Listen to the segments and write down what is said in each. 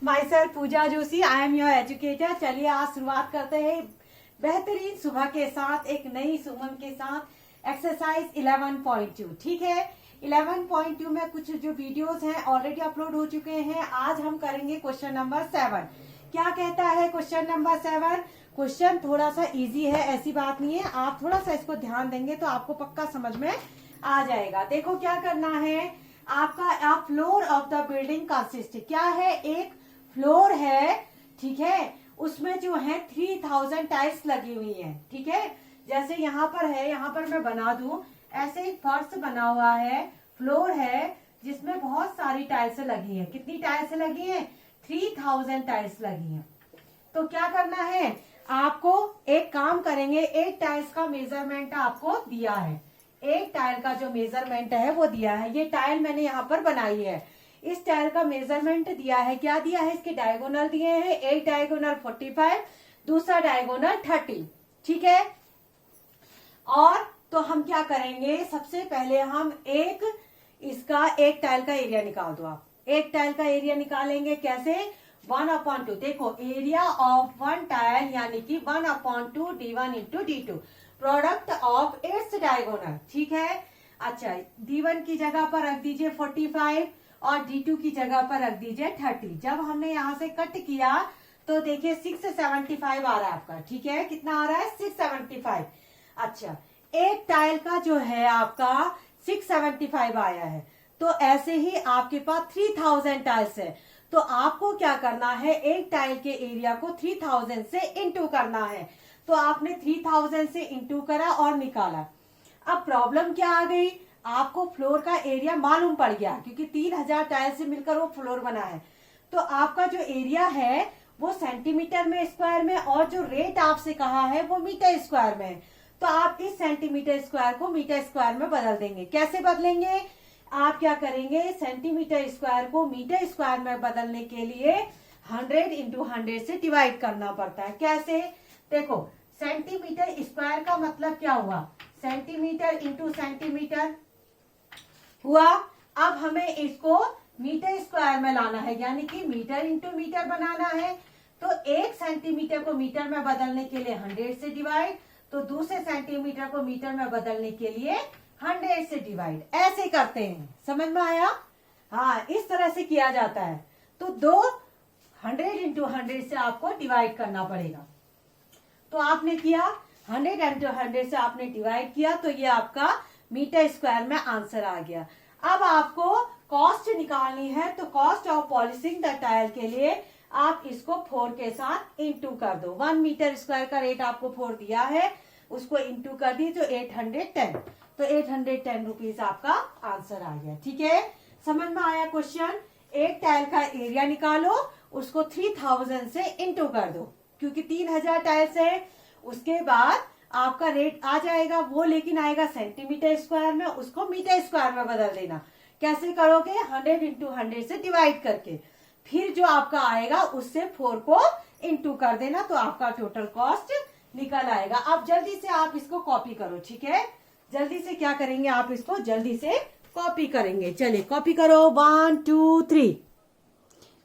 My self Pooja Joshi, I am your educator. चलिए आज शुरुआत करते हैं बेहतरीन सुबह के साथ, एक नई सुमन के साथ। एक्सरसाइज 11.2, ठीक है। 11.2 में कुछ जो वीडियोस हैं ऑलरेडी अपलोड हो चुके हैं। आज हम करेंगे क्वेश्चन नंबर 7। क्या कहता है क्वेश्चन नंबर 7? क्वेश्चन थोड़ा सा इजी है, ऐसी बात नहीं है। आप थोड़ा सा इसको ध्यान देंगे तो आपको पक्का समझ में आ जाएगा। देखो क्या करना है आपका। Floor of the building consist, क्या है, एक फ्लोर है, ठीक है। उसमें जो है 3000 टाइल्स लगी हुई हैं, ठीक है। जैसे यहाँ पर है, यहाँ पर मैं बना दूं, ऐसे एक फर्श बना हुआ है, फ्लोर है जिसमें बहुत सारी टाइल्स लगी हैं। कितनी टाइल्स लगी हैं? 3000 टाइल्स लगी हैं। तो क्या करना है आपको, एक काम करेंगे, एक टाइल्स का मेजरमेंट आपको दिया है, एक टाइल का जो मेजरमेंट है वो दिया है। ये टाइल मैंने यहाँ पर बनाई है, इस टाइल का मेजरमेंट दिया है। क्या दिया है? इसके डायगोनल दिए हैं, एक डायगोनल 45, दूसरा डायगोनल 30, ठीक है। और तो हम क्या करेंगे, सबसे पहले हम एक टाइल का एरिया निकाल दो। आप एक टाइल का एरिया निकालेंगे कैसे? 1/2। देखो एरिया ऑफ वन टाइल यानी कि 1/2 D1 into D2, product of its diagonal, ठीक है। अच्छा, D1 की जगह पर रख दीजिए 45 और D2 की जगह पर रख दीजिए 30। जब हमने यहाँ से कट किया तो देखिए 675 आ रहा है आपका, ठीक है। कितना आ रहा है? 675। अच्छा, एक टाइल का जो है आपका 675 आया है, तो ऐसे ही आपके पास 3000 टाइल्स है। तो आपको क्या करना है, एक टाइल के एरिया को 3000 से इंटू करना है। तो आपने 3000 से इंटू करा और निकाला। अब प्रॉब्लम क्या आ गई, आपको फ्लोर का एरिया मालूम पड़ गया क्योंकि 3000 टाइल से मिलकर वो फ्लोर बना है। तो आपका जो एरिया है वो सेंटीमीटर में स्क्वायर में, और जो रेट आपसे कहा है वो मीटर स्क्वायर में है। तो आप इस सेंटीमीटर स्क्वायर को मीटर स्क्वायर में बदल देंगे। कैसे बदलेंगे? आप क्या करेंगे, सेंटीमीटर स्क्वायर को मीटर स्क्वायर में बदलने के लिए 100 इंटू 100 से डिवाइड करना पड़ता है। कैसे? देखो सेंटीमीटर स्क्वायर का मतलब क्या हुआ, सेंटीमीटर इंटू सेंटीमीटर हुआ। अब हमें इसको मीटर स्क्वायर में लाना है, यानी कि मीटर इंटू मीटर बनाना है। तो एक सेंटीमीटर को मीटर में बदलने के लिए 100 से डिवाइड, तो दूसरे सेंटीमीटर को मीटर में बदलने के लिए 100 से डिवाइड। ऐसे करते हैं, समझ में आया? हाँ, इस तरह से किया जाता है। तो 100 इंटू 100 से आपको डिवाइड करना पड़ेगा। तो आपने किया 100 इंटू 100 से आपने डिवाइड किया, तो ये आपका मीटर स्क्वायर में आंसर आ गया। अब आपको कॉस्ट निकालनी है, तो cost of polishing the tile के लिए आप इसको 4 के साथ इंटू कर दो। 1 मीटर स्क्वायर का रेट आपको 4 दिया है, उसको इंटू कर दी तो 810। तो 810 रुपीज आपका आंसर आ गया, ठीक है। समझ में आया क्वेश्चन? एक टाइल का एरिया निकालो, उसको 3000 से इंटू कर दो क्योंकि 3000 टाइल्स है। उसके बाद आपका रेट आ जाएगा, वो लेकिन आएगा सेंटीमीटर स्क्वायर में, उसको मीटर स्क्वायर में बदल देना। कैसे करोगे? 100 इंटू 100 से डिवाइड करके, फिर जो आपका आएगा उससे 4 को इंटू कर देना, तो आपका टोटल कॉस्ट निकल आएगा। अब जल्दी से आप इसको कॉपी करो, ठीक है। जल्दी से क्या करेंगे, आप इसको जल्दी से कॉपी करेंगे। चलिए कॉपी करो, 1 2 3।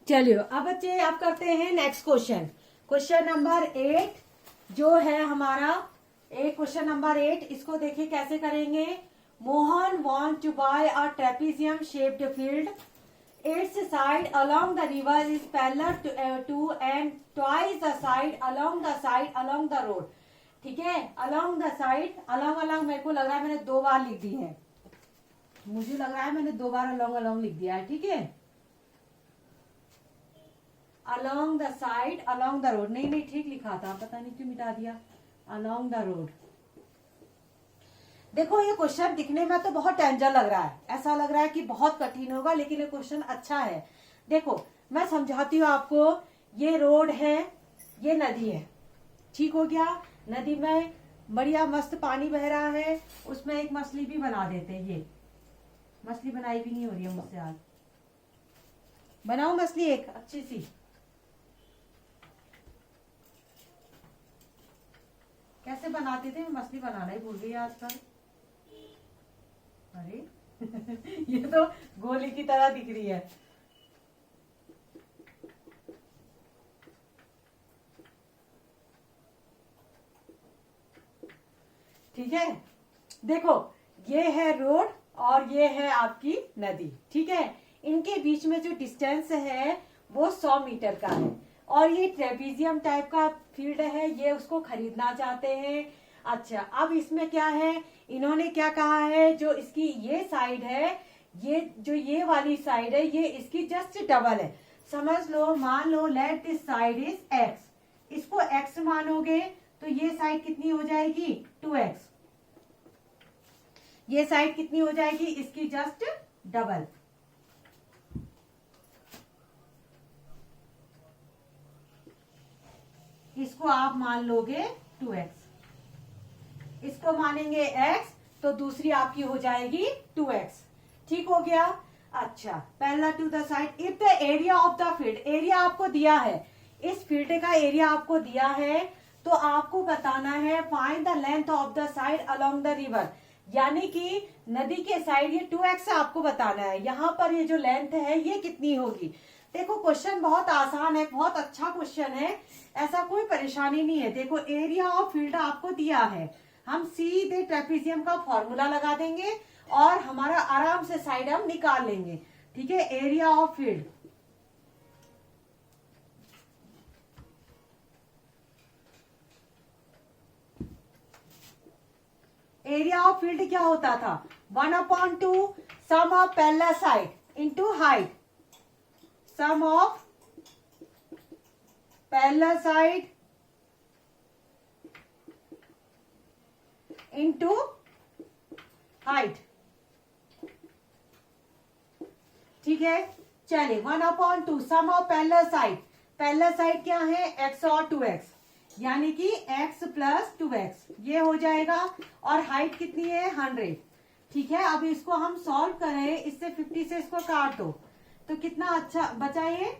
चलिए अब बच्चे आप करते हैं नेक्स्ट क्वेश्चन, क्वेश्चन नंबर 8 जो है हमारा। एक क्वेश्चन नंबर 8, इसको देखिए कैसे करेंगे। Mohan want to buy a trapezium shaped field, its side along the river is parallel to and twice the side along the road, ठीक है। अलोंग द साइड, अलोंग मेरे को लग रहा है मैंने 2 बार लिख दी है, मुझे लग रहा है मैंने 2 बार अलोंग लिख दिया है, ठीक है। Along the side along the road, नहीं ठीक लिखा था, पता नहीं क्यों मिटा दिया। Along the road. देखो ये क्वेश्चन दिखने में तो बहुत डेंजर लग रहा है, ऐसा लग रहा है कि बहुत कठिन होगा, लेकिन ये क्वेश्चन अच्छा है। देखो मैं समझाती हूँ आपको। ये रोड है, ये नदी है, ठीक हो गया। नदी में बढ़िया मस्त पानी बह रहा है, उसमें एक मछली भी बना देते हैं। ये मछली बनाई भी नहीं हो रही है मुझसे आज, बनाओ मछली एक अच्छी सी। कैसे बनाते थे, मैं मछली बनाना ही भूल गई आजकल। अरे ये तो गोली की तरह दिख रही है। ठीक है। देखो ये है रोड और ये है आपकी नदी, ठीक है। इनके बीच में जो डिस्टेंस है वो 100 मीटर का है और ये ट्रेपीजियम टाइप का फील्ड है, ये उसको खरीदना चाहते हैं। अच्छा, अब इसमें क्या है, इन्होंने क्या कहा है, जो इसकी ये साइड है, ये जो ये वाली साइड है, ये इसकी जस्ट डबल है। समझ लो, मान लो let this side is x, इसको x मानोगे तो ये साइड कितनी हो जाएगी 2x, ये साइड कितनी हो जाएगी इसकी जस्ट डबल। इसको आप मान लोगे 2x, इसको मानेंगे x तो दूसरी आपकी हो जाएगी 2x, ठीक हो गया। अच्छा, पहला to the side, if the area of the field, area आपको दिया है, इस फील्ड का एरिया आपको दिया है तो आपको बताना है find the length of the side along the river, यानी कि नदी के साइड ये 2x आपको बताना है, यहाँ पर ये जो लेंथ है ये कितनी होगी। देखो क्वेश्चन बहुत आसान है, बहुत अच्छा क्वेश्चन है, ऐसा कोई परेशानी नहीं है। देखो एरिया ऑफ फील्ड आपको दिया है, हम सीधे ट्रेपीजियम का फॉर्मूला लगा देंगे और हमारा आराम से साइड हम निकाल लेंगे, ठीक है। Area of field, area of field क्या होता था 1/2 sum of parallel side into height, sum of parallel side into height, ठीक है। चलिए 1/2 sum of parallel side, parallel side क्या है x और 2x, यानी कि x प्लस 2x ये हो जाएगा, और हाइट कितनी है 100, ठीक है। अब इसको हम सॉल्व करें, इससे 50 से इसको काट दो तो कितना अच्छा बचा ये,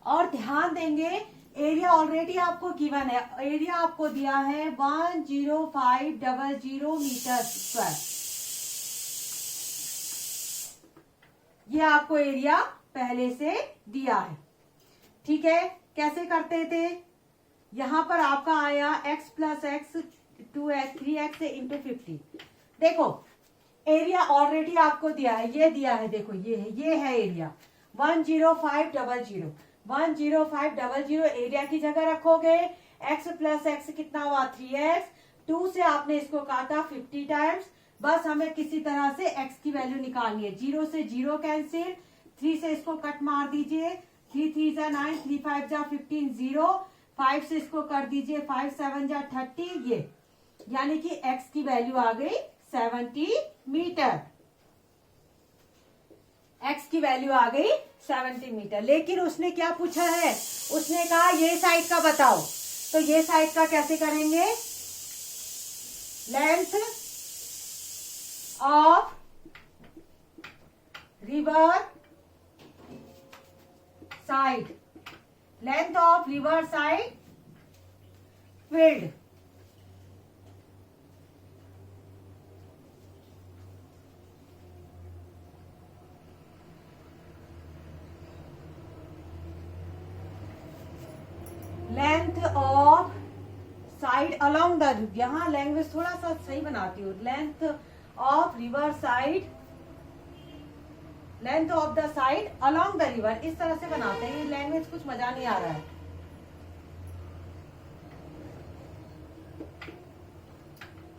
और ध्यान देंगे एरिया ऑलरेडी आपको गिवन है, एरिया आपको दिया है 10500 मीटर स्क्वायर, ये आपको एरिया पहले से दिया है, ठीक है। कैसे करते थे, यहां पर आपका आया x plus x 2x 3x into 50। देखो एरिया ऑलरेडी आपको दिया है, ये दिया है, देखो ये है एरिया 10500, 10500 एरिया की जगह रखोगे, x प्लस एक्स कितना हुआ 3x, 2 से आपने इसको काटा 50 टाइम्स, बस हमें किसी तरह से x की वैल्यू निकालनी है। 0 से 0 कैंसिल, 3 से इसको कट मार दीजिए, 3 3 जा 9, 3 5 जा 15, 0, 5 से इसको कर दीजिए, 5 7 जा 30, ये यानी कि x की वैल्यू आ गई 70 मीटर, x की वैल्यू आ गई 70 मीटर। लेकिन उसने क्या पूछा है, उसने कहा ये साइड का बताओ, तो ये साइड का कैसे करेंगे, length of river side, length of river side field, length of side along the, यहां लैंग्वेज थोड़ा सा सही बनाती हूँ, length of river side, length of the side along the river, इस तरह से बनाते हैं, ये लैंग्वेज कुछ मजा नहीं आ रहा है।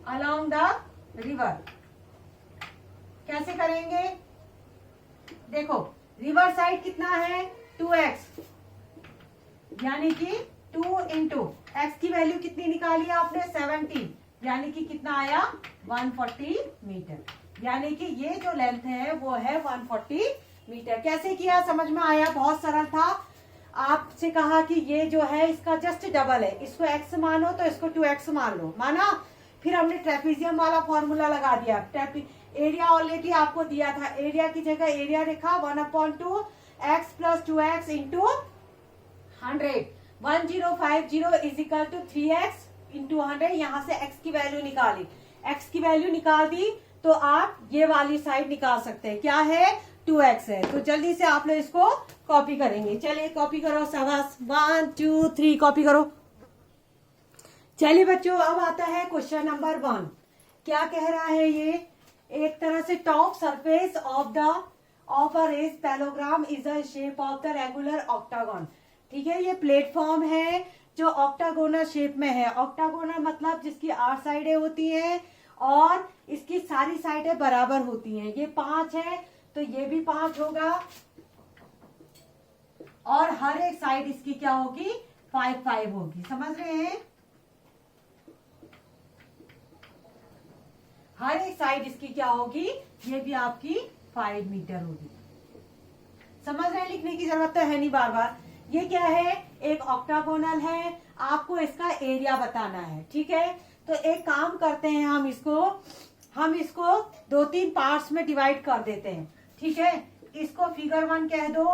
अलोंग द रिवर कैसे करेंगे, देखो रिवर साइड कितना है 2x, यानी कि 2 इंटू एक्स की वैल्यू कितनी निकाली आपने 70, यानी कि कितना आया 140 मीटर, यानी कि ये जो लेंथ है वो है 140 मीटर। कैसे किया समझ में आया, बहुत सरल था। आपसे कहा कि ये जो है इसका जस्ट डबल है, इसको x मानो तो इसको 2x मान लो, माना। फिर हमने ट्रेपीजियम वाला फॉर्मूला लगा दिया, एरिया ऑलरेडी आपको दिया था, एरिया की जगह एरिया लिखा 1/2 x plus 2x into 100, 1050 is equal to 3x into 100, यहाँ से x की वैल्यू निकाली, x की वैल्यू निकाल दी तो आप ये वाली साइड निकाल सकते हैं, क्या है 2x है। तो जल्दी से आप लोग इसको कॉपी करेंगे, चलिए कॉपी करो, शाबाश, 1 2 3 कॉपी करो। चलिए बच्चों, अब आता है क्वेश्चन नंबर 1। क्या कह रहा है ये? एक तरह से top surface of a raised platform is a shape of the regular octagon. ठीक है, ये प्लेटफॉर्म है जो ऑक्टागोनल शेप में है। ऑक्टागोनल मतलब जिसकी 8 साइडें होती हैं और इसकी सारी साइडें बराबर होती हैं। ये 5 है तो ये भी 5 होगा और हर एक साइड इसकी क्या होगी? 5 होगी। समझ रहे हैं? हर एक साइड इसकी क्या होगी? ये भी आपकी 5 मीटर होगी। समझ रहे हैं? लिखने की जरूरत तो है नहीं बार बार। ये क्या है? एक ऑक्टागोनल है। आपको इसका एरिया बताना है। ठीक है, तो एक काम करते हैं, हम इसको 2-3 पार्ट्स में डिवाइड कर देते हैं। ठीक है, इसको फिगर 1 कह दो।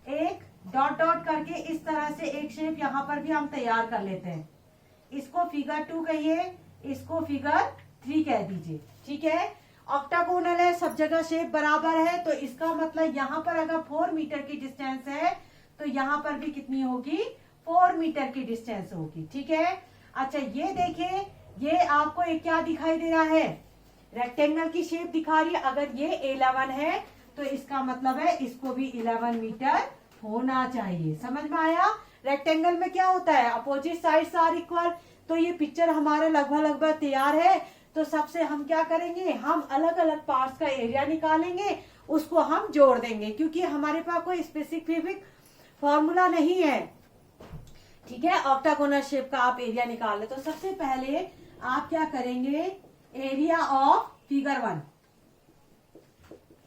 एक डॉट डॉट करके इस तरह से एक शेप यहाँ पर भी हम तैयार कर लेते हैं। इसको फिगर 2 कहिए, इसको फिगर 3 कह दीजिए। ठीक है, ऑक्टागोनल है, सब जगह शेप बराबर है, तो इसका मतलब यहाँ पर अगर 4 मीटर की डिस्टेंस है तो यहाँ पर भी कितनी होगी? 4 मीटर की डिस्टेंस होगी। ठीक है, अच्छा ये देखिए, ये आपको एक क्या दिखाई दे रहा है? रेक्टेंगल की शेप दिखा रही है। अगर ये 11 है तो इसका मतलब है इसको भी 11 मीटर होना चाहिए। समझ में आया? रेक्टेंगल में क्या होता है? Opposite sides are equal. तो ये पिक्चर हमारा लगभग तैयार है। तो सबसे हम क्या करेंगे? हम अलग अलग पार्ट्स का एरिया निकालेंगे, उसको हम जोड़ देंगे, क्योंकि हमारे पास कोई स्पेसिफिक फॉर्मूला नहीं है। ठीक है, ऑक्टागोनल शेप का आप एरिया निकाल ले। तो सबसे पहले आप क्या करेंगे? Area of figure 1।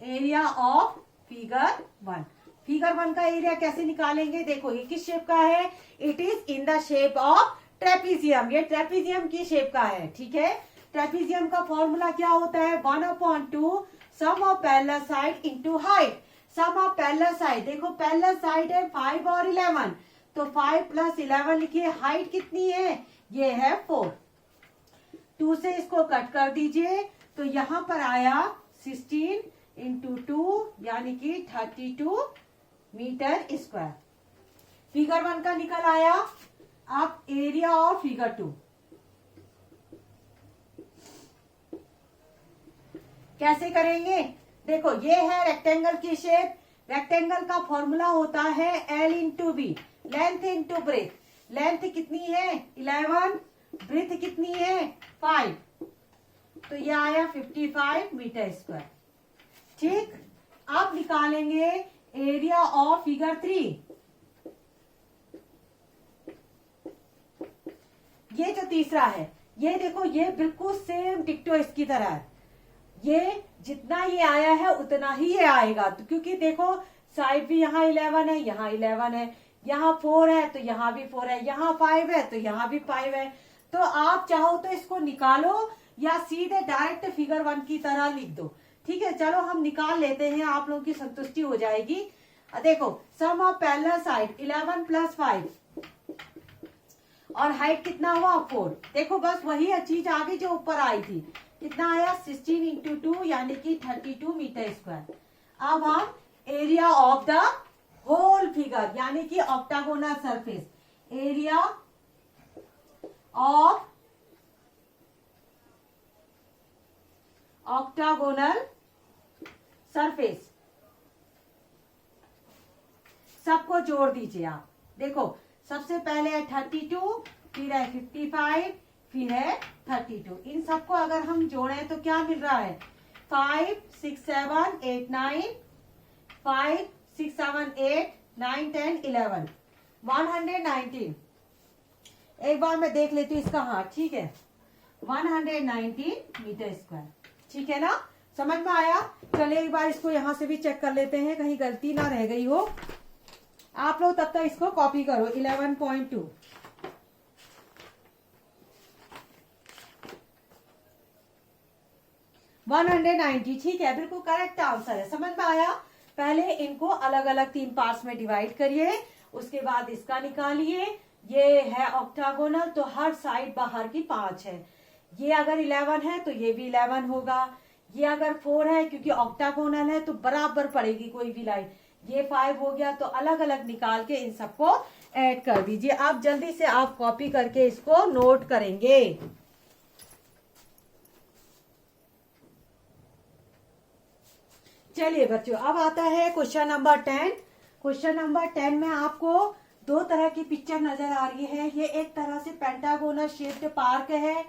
Area of figure 1। Figure 1 का एरिया कैसे निकालेंगे? देखो ये किस शेप का है? It is in the shape of trapezium. ये ट्रेपीजियम की शेप का है। ठीक है, ट्रेपीजियम का फॉर्मूला क्या होता है? 1/2 sum of parallel side into height. Sum of parallel side, देखो पैरेलल साइड है 5 और 11, तो 5 + 11 लिखिए। हाइट कितनी है? ये है 4। 2 से इसको कट कर दीजिए तो यहां पर आया 16 × 2 यानी कि 32 मीटर स्क्वायर। फिगर 1 का निकल आया। अब एरिया ऑफ फिगर 2 कैसे करेंगे? देखो ये है रेक्टेंगल की शेप। रेक्टेंगल का फॉर्मूला होता है L × B, length × breadth. Length कितनी है? 11। ब्रेथ कितनी है? 5। तो ये आया 55 मीटर स्क्वायर। ठीक, अब निकालेंगे एरिया ऑफ फिगर 3। ये जो तीसरा है, ये देखो ये बिल्कुल सेम डिक्टो इसकी तरह है। ये जितना ये आया है उतना ही ये आएगा, तो क्योंकि देखो साइड भी यहाँ 11 है, यहाँ 11 है, यहाँ 4 है तो यहाँ भी 4 है, यहाँ 5 है तो यहाँ भी 5 है। तो आप चाहो तो इसको निकालो या सीधे डायरेक्ट फिगर 1 की तरह लिख दो। ठीक है, चलो हम निकाल लेते हैं, आप लोगों की संतुष्टि हो जाएगी। देखो सम ऑफ पैरेलल साइड 11 + 5 और हाइट कितना हुआ? 4। देखो बस वही चीज आगे जो ऊपर आई थी। कितना आया? 16 × 2 यानी कि 32 मीटर स्क्वायर। अब हम area of the whole figure यानी कि octagonal surface, area of octagonal surface, सबको जोड़ दीजिए आप। देखो सबसे पहले है 32, फिर है 55, फिर है 32। इन सबको अगर हम जोड़ें तो क्या मिल रहा है? 5 6 7 8 9, 5 6 7 8 9 10 11, 119। एक बार मैं देख लेती हूँ इसका। हाँ ठीक है, 119 मीटर स्क्वायर। ठीक है ना? समझ में आया? चलिए एक बार इसको यहां से भी चेक कर लेते हैं, कहीं गलती ना रह गई हो। आप लोग तब तक इसको कॉपी करो। 11.2 190। ठीक है, बिल्कुल करेक्ट आंसर है। समझ में आया? पहले इनको अलग अलग 3 पार्ट्स में डिवाइड करिए, उसके बाद इसका निकालिए। ये है ऑक्टागोनल, तो हर साइड बाहर की 5 है। ये अगर 11 है तो ये भी 11 होगा। ये अगर 4 है, क्योंकि ऑक्टागोनल है तो बराबर पड़ेगी कोई भी लाइन। ये 5 हो गया, तो अलग अलग निकाल के इन सबको ऐड कर दीजिए। आप जल्दी से आप कॉपी करके इसको नोट करेंगे। चलिए बच्चों, अब आता है क्वेश्चन नंबर 10। क्वेश्चन नंबर 10 में आपको दो तरह की पिक्चर नजर आ रही है। ये एक तरह से पेंटागोनल शेप्ड पार्क है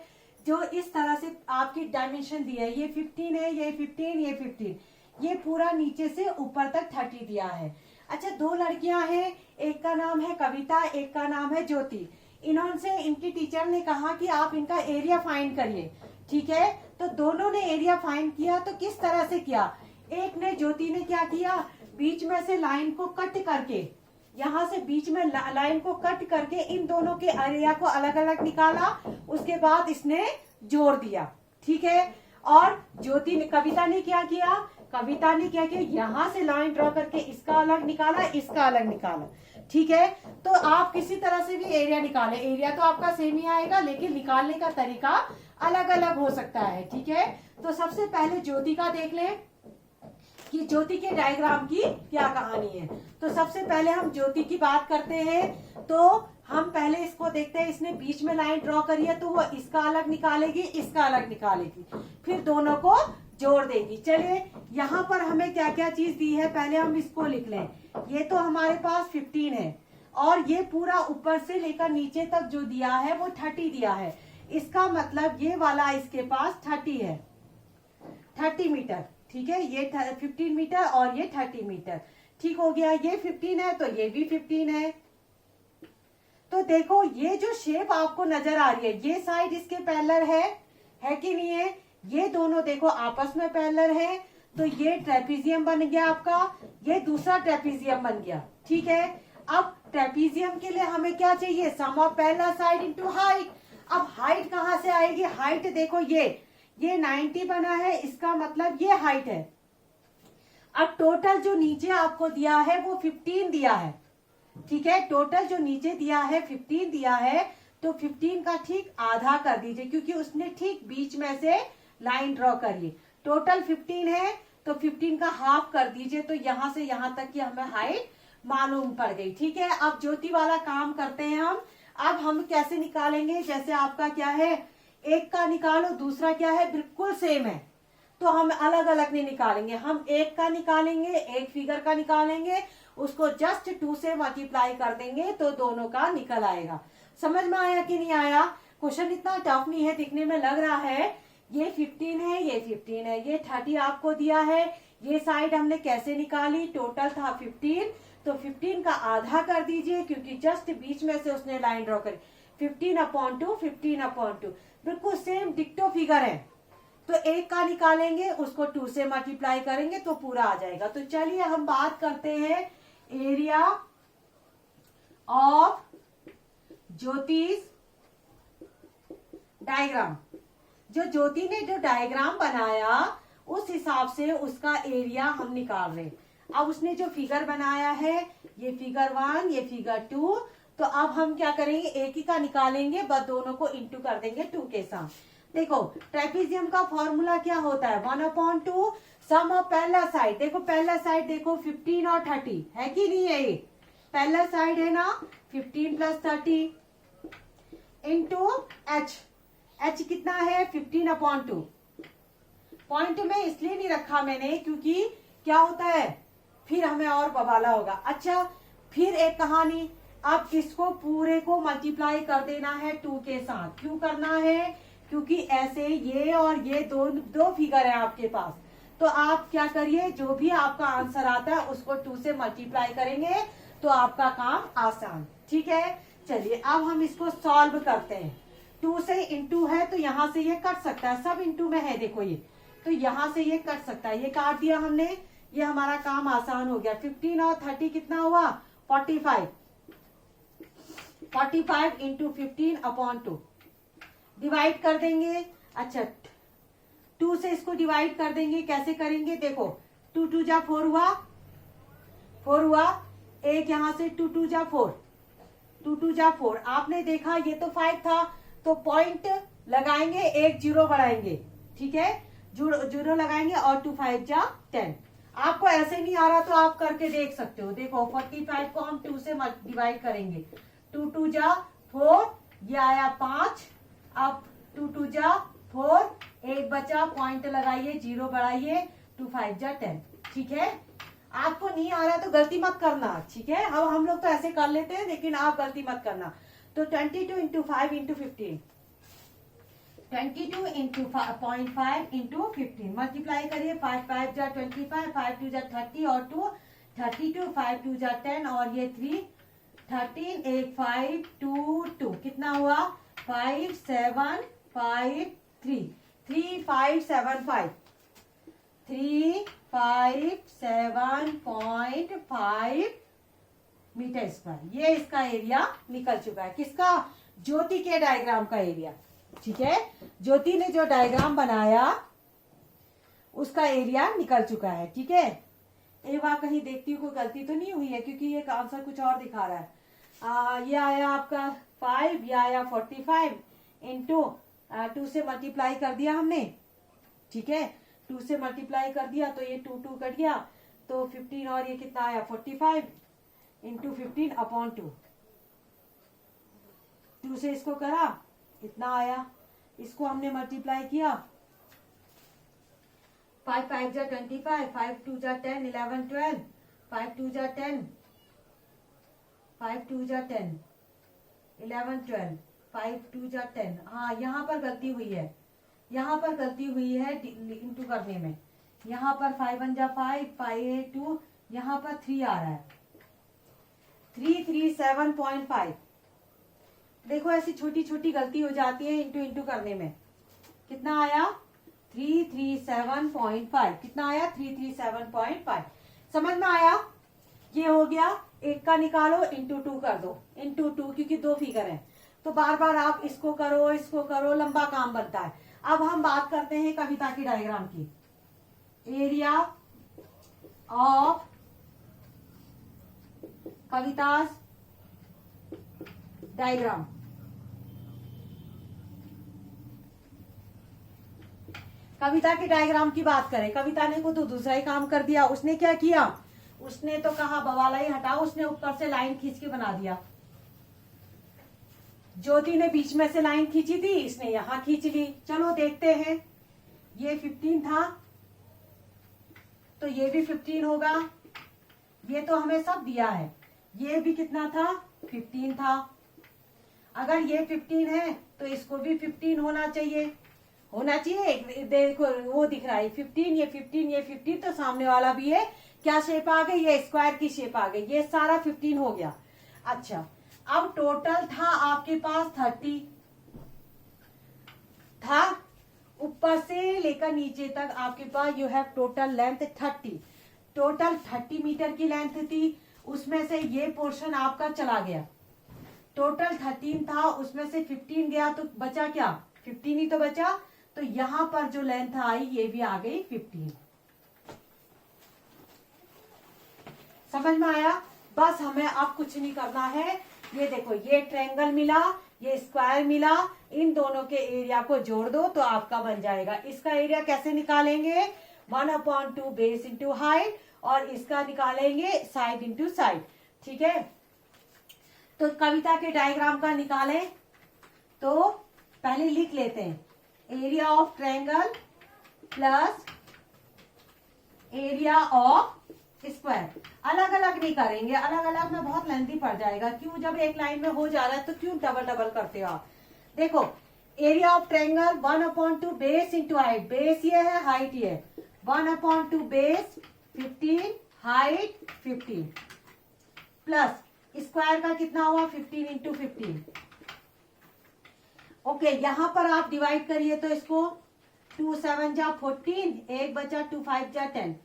जो इस तरह से आपकी डायमेंशन दी है। ये 15 है, ये 15, ये 15, ये पूरा नीचे से ऊपर तक 30 दिया है। अच्छा, दो लड़कियां हैं, एक का नाम है कविता, एक का नाम है ज्योति। इन्होंने इनकी टीचर ने कहा कि आप इनका एरिया फाइंड करिए। ठीक है, तो दोनों ने एरिया फाइंड किया। तो किस तरह से किया? एक ने, ज्योति ने क्या किया, बीच में से लाइन को कट करके, यहाँ से बीच में लाइन को कट करके इन दोनों के एरिया को अलग अलग निकाला। उसके बाद इसने जोड़ दिया। ठीक है, और ज्योति ने, कविता ने क्या किया, कविता ने क्या किया, यहाँ से लाइन ड्रॉ करके इसका अलग निकाला, इसका अलग निकाला। ठीक है, तो आप किसी तरह से भी एरिया निकालें, एरिया तो आपका सेम ही आएगा, लेकिन निकालने का तरीका अलग अलग हो सकता है। ठीक है, तो सबसे पहले ज्योति का देख लें कि ज्योति के डायग्राम की क्या कहानी है। तो सबसे पहले हम ज्योति की बात करते हैं। तो हम पहले इसको देखते हैं। इसने बीच में लाइन ड्रॉ करी है, तो वो इसका अलग निकालेगी, इसका अलग निकालेगी, फिर दोनों को जोड़ देगी। चलिए, यहाँ पर हमें क्या क्या चीज दी है, पहले हम इसको लिख लें। ये तो हमारे पास 15 है, और ये पूरा ऊपर से लेकर नीचे तक जो दिया है वो 30 दिया है। इसका मतलब ये वाला इसके पास 30 है, 30 मीटर। ठीक है, ये 15 मीटर और ये 30 मीटर। ठीक हो गया, ये 15 है तो ये भी 15 है। तो देखो, ये जो शेप आपको नजर आ रही है, ये साइड इसके पैरेलल है कि नहीं है? ये दोनों देखो आपस में पैरेलल है, तो ये ट्रेपीजियम बन गया आपका, ये दूसरा ट्रेपीजियम बन गया। ठीक है, अब ट्रेपीजियम के लिए हमें क्या चाहिए, sum of parallel side into height. अब हाइट कहाँ से आएगी? हाइट देखो, ये 90 बना है, इसका मतलब ये हाइट है। अब टोटल जो नीचे आपको दिया है वो 15 दिया है। ठीक है, टोटल जो नीचे दिया है 15 दिया है, तो 15 का ठीक आधा कर दीजिए, क्योंकि उसने ठीक बीच में से लाइन ड्रॉ करिए। टोटल 15 है तो 15 का हाफ कर दीजिए, तो यहां से यहां तक की हमें हाइट मालूम पड़ गई। ठीक है, अब ज्योति वाला काम करते हैं हम। अब हम कैसे निकालेंगे, जैसे आपका क्या है, एक का निकालो, दूसरा क्या है, बिल्कुल सेम है, तो हम अलग अलग नहीं निकालेंगे। हम एक का निकालेंगे, एक फिगर का निकालेंगे, उसको जस्ट 2 से मल्टीप्लाई कर देंगे तो दोनों का निकल आएगा। समझ में आया कि नहीं आया? क्वेश्चन इतना टफ नहीं है, दिखने में लग रहा है। ये 15 है, ये 15 है, ये 30 आपको दिया है। ये साइड हमने कैसे निकाली, टोटल था 15, तो 15 का आधा कर दीजिए, क्योंकि जस्ट बीच में से उसने लाइन ड्रॉ करी। 15/2, 15/2, बिल्कुल सेम डिक्टो फिगर है। तो एक का निकालेंगे, उसको 2 से मल्टीप्लाई करेंगे तो पूरा आ जाएगा। तो चलिए हम बात करते हैं एरिया ऑफ ज्योतिष डायग्राम। जो ज्योति ने जो डायग्राम बनाया, उस हिसाब से उसका एरिया हम निकाल रहे हैं। अब उसने जो फिगर बनाया है, ये फिगर 1, ये फिगर 2, तो अब हम क्या करेंगे, एक ही का निकालेंगे, बस दोनों को इंटू कर देंगे 2 के साथ। देखो, ट्रेपीजियम का फॉर्मूला क्या होता है, 1/2 सम ऑफ पैरेलल साइड। देखो पैरेलल साइड देखो 15 और 30 है कि नहीं है? ये पैरेलल साइड है ना, 15 + 30 इंटू एच कितना है, 15/2। पॉइंट में इसलिए नहीं रखा मैंने, क्योंकि क्या होता है फिर हमें और बवाला होगा। अच्छा, फिर एक कहानी, अब इसको पूरे को मल्टीप्लाई कर देना है 2 के साथ। क्यों करना है? क्योंकि ऐसे ये और ये दो फिगर है आपके पास, तो आप क्या करिए, जो भी आपका आंसर आता है उसको 2 से मल्टीप्लाई करेंगे तो आपका काम आसान। ठीक है, चलिए अब हम इसको सॉल्व करते हैं। 2 से इंटू है तो यहाँ से ये कट सकता है, सब इंटू में है देखो ये, तो यहाँ से ये कट सकता है, ये काट दिया हमने, ये हमारा काम आसान हो गया। 15 और 30 कितना हुआ, 45। 45 इंटू 15/2 डिवाइड कर देंगे। अच्छा, 2 से इसको डिवाइड कर देंगे, कैसे करेंगे, देखो 2 2 जा 4 हुआ, 4 हुआ, एक यहां से 2 2 जा 4, 2 2 जा 4। आपने देखा ये तो 5 था, तो पॉइंट लगाएंगे, एक 0 बढ़ाएंगे। ठीक है, 0 लगाएंगे और 2 5 जा 10। आपको ऐसे नहीं आ रहा तो आप करके देख सकते हो। देखो 45 को हम 2 से डिवाइड करेंगे, 2 2 जा 4, ये आया 5, अब 2 2 जा 4, एक बचा, पॉइंट लगाइए, 0 बढ़ाइए, 2 5 जा 10। ठीक है, आपको नहीं आ रहा तो गलती मत करना। ठीक है, अब हम लोग तो ऐसे कर लेते हैं, लेकिन आप गलती मत करना। तो 22 into 5 into 15, 22 into 0.5 into 15, multiply करिए, 5 5 जा 25, 5 2 जा 30 और 2 32, 5 2 जा 10 और ये 3 13, 1 5 2 2, कितना हुआ 5 7 5 3 3 5 7 5 3 5 7.5 मीटर स्क्वायर। ये इसका एरिया निकल चुका है। किसका? ज्योति के डायग्राम का एरिया। ठीक है, ज्योति ने जो डायग्राम बनाया उसका एरिया निकल चुका है। ठीक है, एक बार कहीं देखती हूँ कोई गलती तो नहीं हुई है, क्योंकि ये आंसर कुछ और दिखा रहा है। ये आया आपका 5, ये आया 45 इंटू 2 से मल्टीप्लाई कर दिया हमने। ठीक है, 2 से मल्टीप्लाई कर दिया तो ये 2 2 कट गया, तो 15 और ये कितना आया 45 इंटू 15 अपॉन 2, 2 से इसको करा, इतना आया, इसको हमने मल्टीप्लाई किया, 5 5 जा 25, 5 2 जा 10, 11 12, 5 2 जा 10, 5 2 जा 10, 11 12, 5 2 जा 10। हाँ, यहाँ पर गलती हुई है, यहाँ पर गलती हुई है इंटू करने में। यहाँ पर 5 1 जा 5, 5 8 2, यहाँ पर 3 आ रहा है, 337.5। देखो ऐसी छोटी छोटी गलती हो जाती है इंटू इंटू करने में। कितना आया 337.5, कितना आया 337.5। समझ में आया? ये हो गया, एक का निकालो इंटू 2 कर दो, इंटू 2, क्योंकि 2 फिगर है तो बार बार आप इसको करो, लंबा काम बनता है। अब हम बात करते हैं कविता की डायग्राम की। Area of Kavita's diagram. Kavita के डायग्राम की बात करें, कविता ने को तो दूसरा ही काम कर दिया। उसने क्या किया, उसने तो कहा बवाला ही हटाओ, उसने ऊपर से लाइन खींच के बना दिया। ज्योति ने बीच में से लाइन खींची थी, इसने यहां खींच ली। चलो देखते हैं, ये 15 था तो ये भी 15 होगा, ये तो हमें सब दिया है। ये भी कितना था 15 था, अगर ये 15 है तो इसको भी 15 होना चाहिए। देखो वो दिख रहा है 15, ये 15, ये 15, तो सामने वाला भी है, क्या शेप आ गई, ये स्क्वायर की शेप आ गई, ये सारा 15 हो गया। अच्छा, अब टोटल था आपके पास 30 था, ऊपर से लेकर नीचे तक आपके पास you have total length 30, total 30 metre की लेंथ थी। उसमें से ये पोर्शन आपका चला गया, टोटल 13 था, उसमें से 15 गया तो बचा क्या 15 ही तो बचा, तो यहां पर जो लेंथ आई ये भी आ गई 15। समझ में आया? बस हमें अब कुछ नहीं करना है। ये देखो, ये ट्रायंगल मिला, ये स्क्वायर मिला, इन दोनों के एरिया को जोड़ दो तो आपका बन जाएगा। इसका एरिया कैसे निकालेंगे, 1/2 बेस इंटू हाइट, और इसका निकालेंगे साइड इंटू साइड। ठीक है, तो कविता के डायग्राम का निकालें तो पहले लिख लेते हैं, area of triangle plus area of square. अलग अलग नहीं करेंगे, अलग अलग में बहुत लेंथी पड़ जाएगा। क्यों, जब एक लाइन में हो जा रहा है तो क्यों डबल डबल करते हो आप। देखो, area of triangle 1/2 base into height, base ये है, हाइट ये है, 1/2 बेस 15, हाइट 15, प्लस स्क्वायर का कितना हुआ 15 इंटू 15। ओके, यहां पर आप डिवाइड करिए तो इसको 2 7 जा 14, एक बचा 2 5 जा 10,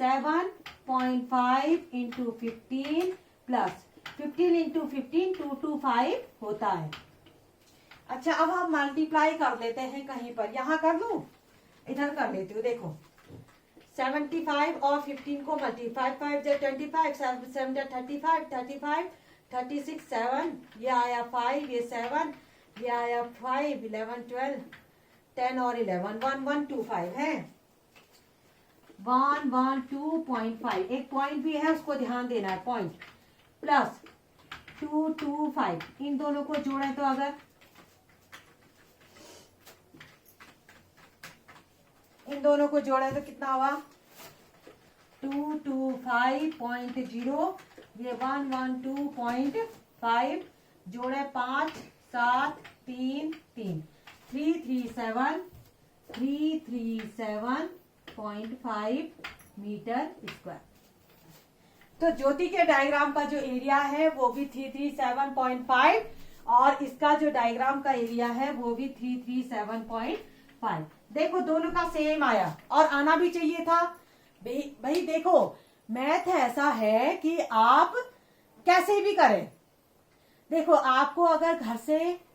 7.5 इंटू 15 प्लस 15 इंटू 15 225 होता है। अच्छा, अब हम मल्टीप्लाई कर लेते हैं कहीं पर, यहां कर लूं, इधर कर लेती हूँ। देखो 75 और 15 को मल्टीप्लाई, 5 जा 25, 7 जा 35, 35 36 7, ये आया 5, ये 7, ये आया 5, 11 12 10 और 11 1125 है। 112.5, एक पॉइंट भी है उसको ध्यान देना है, पॉइंट प्लस 225, इन दोनों को जोड़ें तो अगर इन दोनों को जोड़ें तो कितना हुआ 225.0, ये 112.5 जोड़े 5 7 3 3 337.5 मीटर स्क्वायर। तो ज्योति के डायग्राम का जो एरिया है वो भी 337.5 और इसका जो डायग्राम का एरिया है वो भी 337.5। देखो दोनों का सेम आया और आना भी चाहिए था भाई। देखो मैथ ऐसा है कि आप कैसे भी करें। देखो आपको अगर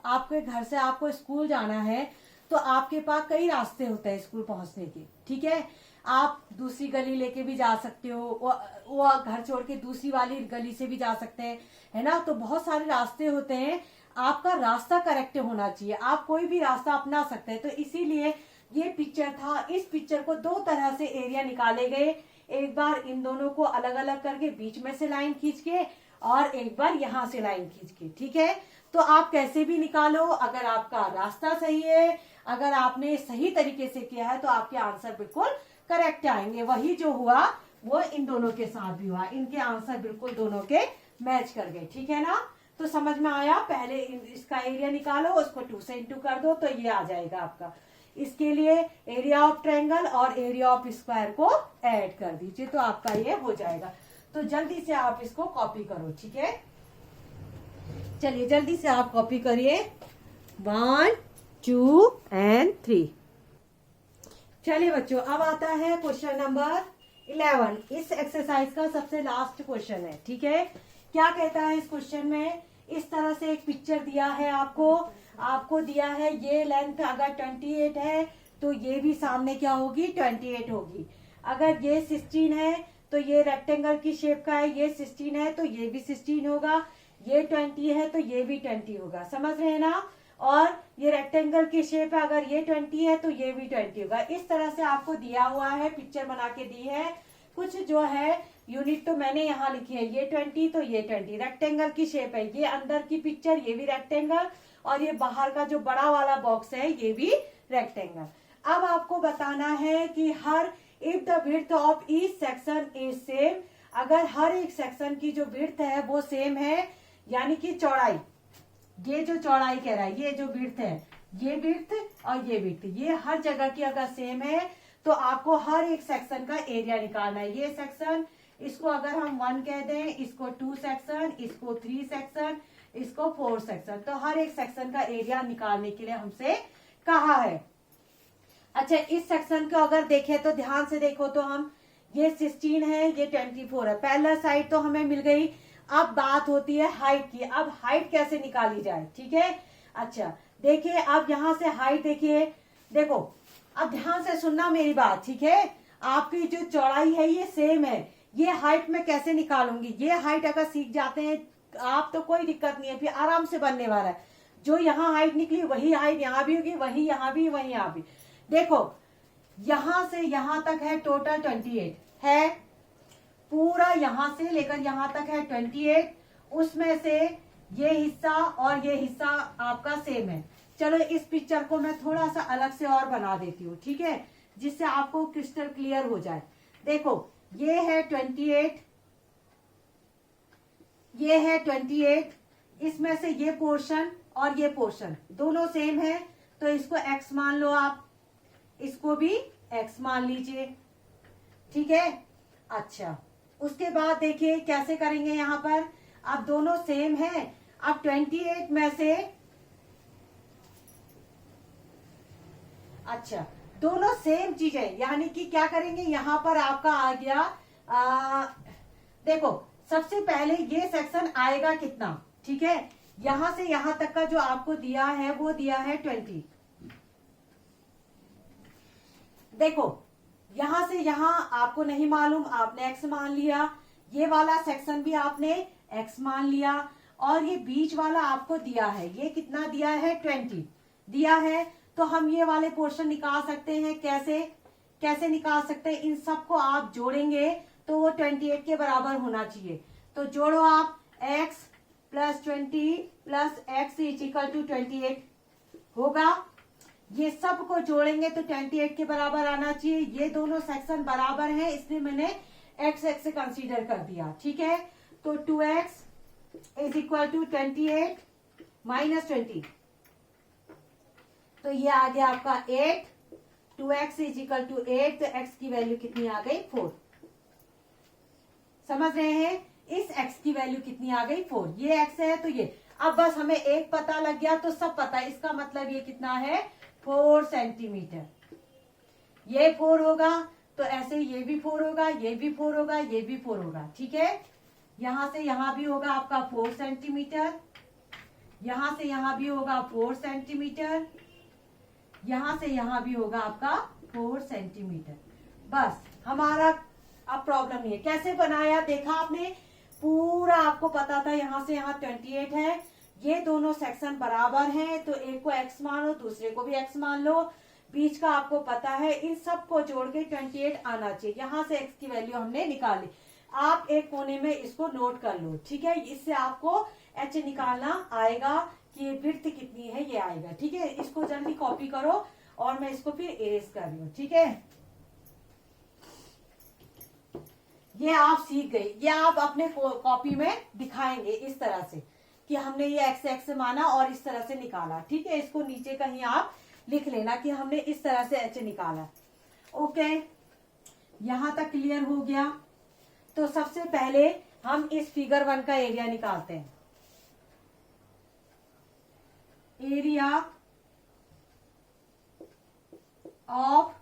आपके घर से आपको स्कूल जाना है तो आपके पास कई रास्ते होते हैं स्कूल पहुंचने के, ठीक है। आप दूसरी गली लेके भी जा सकते हो, वो घर छोड़ के दूसरी वाली गली से भी जा सकते हैं, है ना। तो बहुत सारे रास्ते होते हैं, आपका रास्ता करेक्ट होना चाहिए, आप कोई भी रास्ता अपना सकते हैं। तो इसीलिए ये पिक्चर था, इस पिक्चर को दो तरह से एरिया निकाले गए, एक बार इन दोनों को अलग अलग करके बीच में से लाइन खींच के और एक बार यहाँ से लाइन खींच के, ठीक है। तो आप कैसे भी निकालो, अगर आपका रास्ता सही है, अगर आपने सही तरीके से किया है तो आपके आंसर बिल्कुल करेक्ट आएंगे। वही जो हुआ वो इन दोनों के साथ भी हुआ, इनके आंसर बिल्कुल दोनों के मैच कर गए, ठीक है ना। तो समझ में आया। पहले इसका एरिया निकालो, उसको 2 से इंटू कर दो तो ये आ जाएगा आपका। इसके लिए एरिया ऑफ ट्रायंगल और एरिया ऑफ स्क्वायर को ऐड कर दीजिए तो आपका ये हो जाएगा। तो जल्दी से आप इसको कॉपी करो, ठीक है। चलिए जल्दी से आप कॉपी करिए 1 2 and 3। चलिए बच्चों अब आता है क्वेश्चन नंबर 11। इस एक्सरसाइज का सबसे लास्ट क्वेश्चन है, ठीक है। क्या कहता है इस क्वेश्चन में, इस तरह से एक पिक्चर दिया है आपको दिया है ये लेंथ अगर 28 है तो ये भी सामने क्या होगी 28 होगी। अगर ये 16 है तो ये रेक्टेंगल की शेप का है, ये 16 है तो ये भी 16 होगा, ये 20 है तो ये भी 20 होगा, समझ रहे हैं ना। और ये रेक्टेंगल की शेप है, अगर ये 20 है तो ये भी 20 होगा। इस तरह से आपको दिया हुआ है, पिक्चर बना के दी है। कुछ जो है यूनिट तो मैंने यहाँ लिखी है, ये 20 तो ये 20, रेक्टेंगल की शेप है, ये अंदर की पिक्चर ये भी रेक्टेंगल और ये बाहर का जो बड़ा वाला बॉक्स है ये भी रेक्टेंगल। अब आपको बताना है कि if the width of each section is same, अगर हर एक सेक्शन की जो विड्थ है वो सेम है, यानी कि चौड़ाई, ये जो चौड़ाई कह रहा है, ये जो विड्थ है, ये विड्थ और ये विड्थ, ये हर जगह की अगर सेम है तो आपको हर एक सेक्शन का एरिया निकालना है। ये सेक्शन, इसको अगर हम 1 कह दें, इसको 2 सेक्शन, इसको 3 सेक्शन, इसको 4 सेक्शन, तो हर एक सेक्शन का एरिया निकालने के लिए हमसे कहा है। अच्छा इस सेक्शन को अगर देखें तो ध्यान से देखो तो हम, ये 16 है, ये 24 है, पहला साइड तो हमें मिल गई। अब बात होती है हाइट की, अब हाइट कैसे निकाली जाए, ठीक है। अच्छा देखिए अब यहाँ से हाइट देखिए, देखो अब ध्यान से सुनना मेरी बात, ठीक है। आपकी जो चौड़ाई है ये सेम है, ये हाइट में कैसे निकालूंगी, ये हाइट अगर सीख जाते हैं आप तो कोई दिक्कत नहीं है, फिर आराम से बनने वाला है। जो यहाँ हाइट निकली वही हाइट यहाँ भी होगी, वही यहाँ भी, वही यहाँ भी। देखो यहां से यहां तक है टोटल 28 है, पूरा यहां से लेकर यहां तक है 28, उसमें से ये हिस्सा और ये हिस्सा आपका सेम है। चलो इस पिक्चर को मैं थोड़ा सा अलग से और बना देती हूँ, ठीक है, जिससे आपको क्रिस्टल क्लियर हो जाए। देखो ये है 28, ये है 28, इसमें से ये पोर्शन और ये पोर्शन दोनों सेम है तो इसको x मान लो आप, इसको भी x मान लीजिए, ठीक है। अच्छा उसके बाद देखिए कैसे करेंगे, यहाँ पर अब दोनों सेम है, अब 28 में से, अच्छा दोनों सेम चीजें, यानी कि क्या करेंगे, यहाँ पर आपका आ गया देखो सबसे पहले ये सेक्शन आएगा कितना, ठीक है। यहां से यहां तक का जो आपको दिया है वो दिया है 20। देखो यहां से यहां आपको नहीं मालूम, आपने x मान लिया, ये वाला सेक्शन भी आपने x मान लिया, और ये बीच वाला आपको दिया है, ये कितना दिया है 20 दिया है। तो हम ये वाले पोर्शन निकाल सकते हैं कैसे, कैसे निकाल सकते हैं, इन सबको आप जोड़ेंगे तो वो 28 के बराबर होना चाहिए। तो जोड़ो आप, x plus 20 plus x is equal to 28 होगा। ये सब को जोड़ेंगे तो 28 के बराबर आना चाहिए। ये दोनों सेक्शन बराबर हैं, इसलिए मैंने x x से कंसीडर कर दिया। ठीक है, तो 2x is equal to 28 minus 20, तो ये आ गया आपका 8। 2x इज इक्वल टू 8, तो x की वैल्यू कितनी आ गई 4। समझ रहे हैं, इस x की वैल्यू कितनी आ गई 4। ये x है तो ये, अब बस हमें एक पता लग गया तो सब पता है। इसका मतलब ये कितना है 4 सेंटीमीटर। ये 4 होगा तो ऐसे ये भी 4 होगा, ये भी 4 होगा, ये भी 4 होगा। ठीक है, यहां से यहां भी होगा आपका 4 सेंटीमीटर, यहां से यहां भी होगा 4 सेंटीमीटर, यहां से यहां भी होगा आपका 4 सेंटीमीटर। बस हमारा अब प्रॉब्लम नहीं है। कैसे बनाया देखा आपने, पूरा आपको पता था यहाँ से यहाँ 28 है, ये दोनों सेक्शन बराबर हैं, तो एक को x मान लो, दूसरे को भी x मान लो, बीच का आपको पता है, इन सब को जोड़ के 28 आना चाहिए। यहाँ से x की वैल्यू हमने निकाली। आप एक कोने में इसको नोट कर लो। ठीक है, इससे आपको h निकालना आएगा कि ये विड्थ कितनी है, ये आएगा। ठीक है, इसको जल्दी कॉपी करो और मैं इसको फिर इरेज कर रही हूँ। ठीक है, ये आप सीख गए, ये आप अपने कॉपी में दिखाएंगे इस तरह से कि हमने ये x x माना और इस तरह से निकाला। ठीक है, इसको नीचे कहीं आप लिख लेना कि हमने इस तरह से h निकाला। ओके, यहां तक क्लियर हो गया। तो सबसे पहले हम इस फिगर 1 का एरिया निकालते हैं। एरिया ऑफ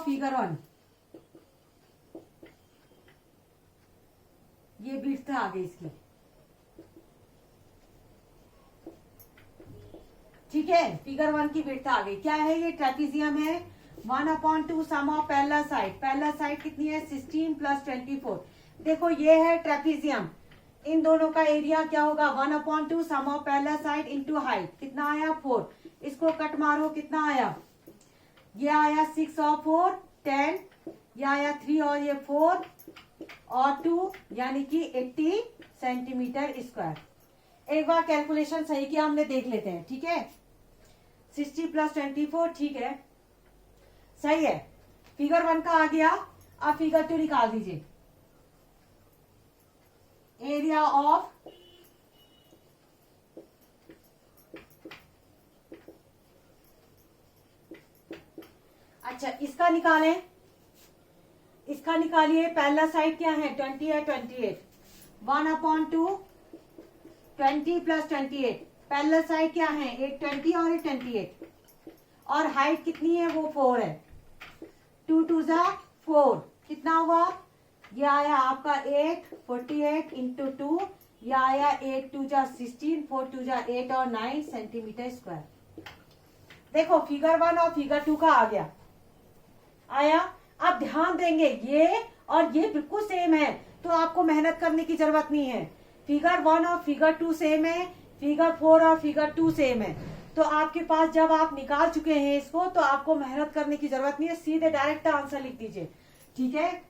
फिगर 1, ये विड्थ आ गई इसकी। ठीक है, फिगर 1 की विड्थ आ गई। क्या है ये, ट्रेपीजियम है। 1/2 sum of parallel side, parallel side कितनी है 16 प्लस 24। देखो ये है ट्रेपीजियम, इन दोनों का एरिया क्या होगा 1/2 sum of parallel side into height, कितना आया 4। इसको कट मारो, कितना आया, ये आया 6 और 4 10, ये आया 3 और ये 4 और 2 यानी कि 80 सेंटीमीटर स्क्वायर। एक बार कैलकुलेशन सही किया हमने, देख लेते हैं। ठीक है, 60 प्लस 24, ठीक है, सही है। फिगर 1 का आ गया। अब फिगर 2 निकाल दीजिए। एरिया ऑफ अच्छा, इसका निकालें, इसका निकालिए। पहला साइड क्या है 20 है, 28 1/2 20 प्लस 28। पहला साइड क्या है एक 20 और एक 28 और हाइट कितनी है वो 4 है। 2 2 जा 4, कितना हुआ, ये आया आपका 8 48 इंटू 2, ये आया 8 2 जा 16 4 2 जा 8 और 9 सेंटीमीटर स्क्वायर। देखो फिगर 1 और फिगर 2 का आ गया, आया। आप ध्यान देंगे ये और ये बिल्कुल सेम है, तो आपको मेहनत करने की जरूरत नहीं है। फिगर 1 और फिगर 2 सेम है, फिगर 4 और फिगर 2 सेम है, तो आपके पास जब आप निकाल चुके हैं इसको तो आपको मेहनत करने की जरूरत नहीं है, सीधे डायरेक्ट आंसर लिख दीजिए। ठीक है,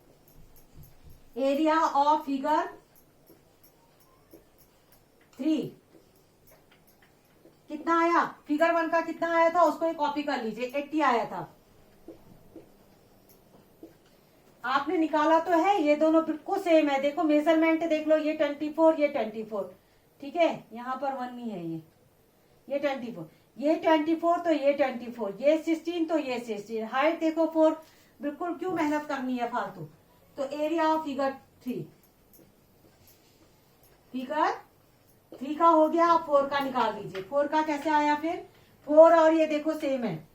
एरिया ऑफ फिगर 3 कितना आया, फिगर 1 का कितना आया था उसको कॉपी कर लीजिए, 80 आया था। आपने निकाला तो है, ये दोनों बिल्कुल सेम है। देखो मेजरमेंट देख लो, ये 24 ये 24, ठीक है, यहाँ पर 1 नहीं है, ये 24 ये 24 तो ये 24, ये 16 तो ये 16, हाइट देखो 4, बिल्कुल क्यों मेहनत करनी है फालतू। तो एरिया ऑफ फिगर 3, फिगर 3 का हो गया, आप 4 का निकाल दीजिए। 4 का कैसे आया फिर, 4 और ये देखो सेम है,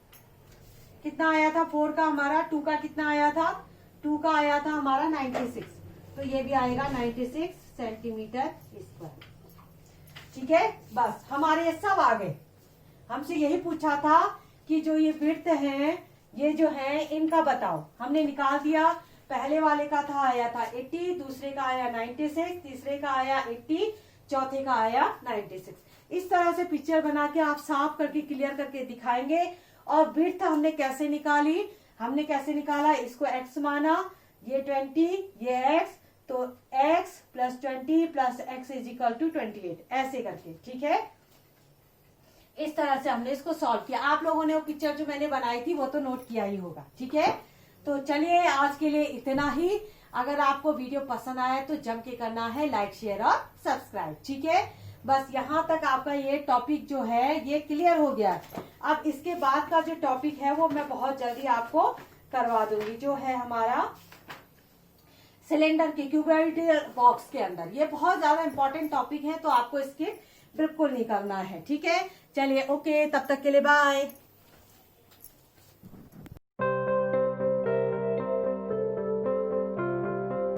कितना आया था 4 का हमारा, 2 का कितना आया था, 2 का आया था हमारा 96, तो ये भी आएगा 96 सेंटीमीटर स्क्वायर। ठीक है, बस हमारे ये सब आ गए। हमसे यही पूछा था कि जो ये विड्थ है ये जो है इनका बताओ, हमने निकाल दिया। पहले वाले का था आया था 80, दूसरे का आया 96, तीसरे का आया 80, चौथे का आया 96। इस तरह से पिक्चर बना के आप साफ करके क्लियर करके दिखाएंगे। और विड्थ हमने कैसे निकाली, हमने कैसे निकाला, इसको x माना, ये 20, ये x, तो x plus 20 plus x is equal to 28, ऐसे करके, ठीक है। इस तरह से हमने इसको सॉल्व किया। आप लोगों ने वो पिक्चर जो मैंने बनाई थी वो तो नोट किया ही होगा, ठीक है। तो चलिए आज के लिए इतना ही। अगर आपको वीडियो पसंद आया तो जम के करना है लाइक, शेयर और सब्सक्राइब, ठीक है। बस यहाँ तक आपका ये टॉपिक जो है ये क्लियर हो गया। अब इसके बाद का जो टॉपिक है वो मैं बहुत जल्दी आपको करवा दूंगी, जो है हमारा सिलेंडर के क्यूबॉइडल बॉक्स के अंदर। ये बहुत ज्यादा इंपॉर्टेंट टॉपिक है, तो आपको इसके बिल्कुल नहीं करना है, ठीक है। चलिए ओके, तब तक के लिए बाय।